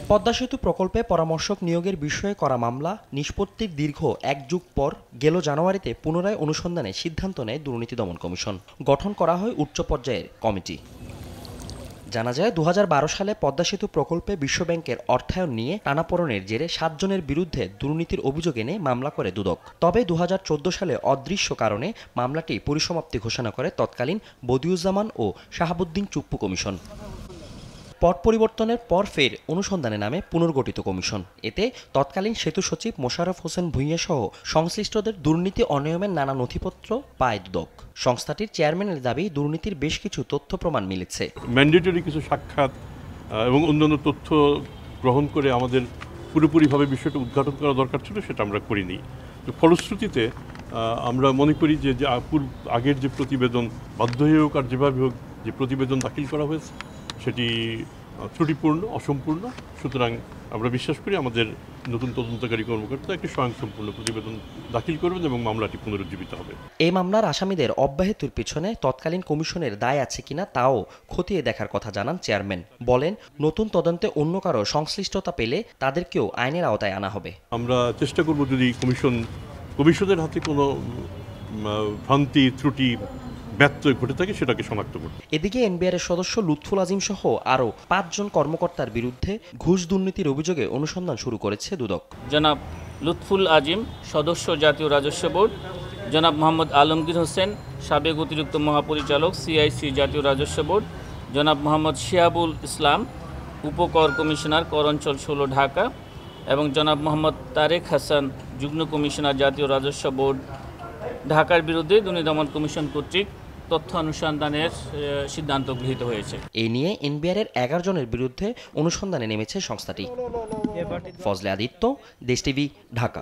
পদ্মা সেতু প্রকল্পে পরামর্শক নিয়োগের বিষয়ে করা মামলা নিষ্পত্তির দীর্ঘ এক যুগ পর গেল জানুয়ারিতে পুনরায় অনুসন্ধানে সিদ্ধান্ত নেয় দুর্নীতি দমন কমিশন। গঠন করা হয় উচ্চ পর্যায়ের কমিটি। জানা যায় ২০১২ সালে পদ্মা সেতু প্রকল্পে বিশ্বব্যাংকের অর্থায়ন নিয়ে টানাপোড়েনের জেরে ৭ জনের বিরুদ্ধে দুর্নীতির অভিযোগ এনে মামলা করে দুদক। তবে ২০১৪ সালে অদৃশ্য কারণে মামলাটি পরিসমাপ্তি ঘোষণা করে তৎকালীন বদিউজ্জামান ও শাহাবুদ্দিন চুপ্পু কমিশন। পট পরিবর্তনের পর ফের অনুসন্ধানে নামে পুনর্গঠিত কমিশন। এতে তৎকালীন সেতু সচিব মোশাররফ হোসেন ভূঁইয়া সহ সংশ্লিষ্টদের দুর্নীতি অনিয়মের নানা নথিপত্র পায় দুদক। সংস্থাটির চেয়ারম্যানের দাবি, দুর্নীতির বেশ কিছু তথ্য প্রমাণ মিলেছে। ম্যান্ডেটরি কিছু সাক্ষাৎ এবং অন্যান্য তথ্য গ্রহণ করে আমাদের পুরোপুরিভাবে বিষয়টা উদ্ঘাটন করা দরকার ছিল, সেটা আমরা করিনি। তো ফলশ্রুতিতে আমরা মনে করি যে আগের যে প্রতিবেদন বাধ্য হয়ে হোক আর যেভাবে হোক যে প্রতিবেদন দাখিল করা হয়েছে সেটি ত্রুটিপূর্ণ, অসম্পূর্ণ। সুতরাং আমরা বিশ্বাস করি আমাদের নতুন তদন্তকারী কর্মকর্তা একটি স্বয়ংসম্পূর্ণ প্রতিবেদন দাখিল করবেন এবং মামলাটি পুনরুজ্জীবিত হবে। এই মামলার আসামিদের অব্যাহতির পিছনে তৎকালীন কমিশনের দায় আছে কিনা তাও খতিয়ে দেখার কথা জানান চেয়ারম্যান। বলেন, নতুন তদন্তে অন্য কারো সংশ্লিষ্টতা পেলে তাদেরকেও আইনের আওতায় আনা হবে। আমরা চেষ্টা করব যদি কমিশনের হাতে কোনো ভ্রান্তি, ত্রুটি, ব্যত্যয় ঘটে থাকে সেটাকে শনাক্ত করতে। এদিকে এনবিআরের সদস্য লুৎফুল আজিম সহ আরও ৫ জন কর্মকর্তার বিরুদ্ধে ঘুষ দুর্নীতির অভিযোগে অনুসন্ধান শুরু করেছে দুদক। জনাব লুৎফুল আজিম, সদস্য জাতীয় রাজস্ব বোর্ড; জনাব মোহাম্মদ আলমগীর হোসেন, সাবেক অতিরিক্ত মহাপরিচালক সিআইসি জাতীয় রাজস্ব বোর্ড; জনাব মোহাম্মদ শিহাবুল ইসলাম, উপকর কমিশনার, কর অঞ্চল ১৬ ঢাকা; এবং জনাব মোহাম্মদ তারেক হাসান, যুগ্ম কমিশনার জাতীয় রাজস্ব বোর্ড ঢাকার বিরুদ্ধে দুর্নীতি দমন কমিশন কর্তৃক তথ্য অনুসন্ধানের সিদ্ধান্ত গৃহীত হয়েছে। এই নিয়ে এনবিআরের ১১ জনের বিরুদ্ধে অনুসন্ধানে নেমেছে সংস্থাটি। ফজলে আদিত্য, দেশ টিভি, ঢাকা।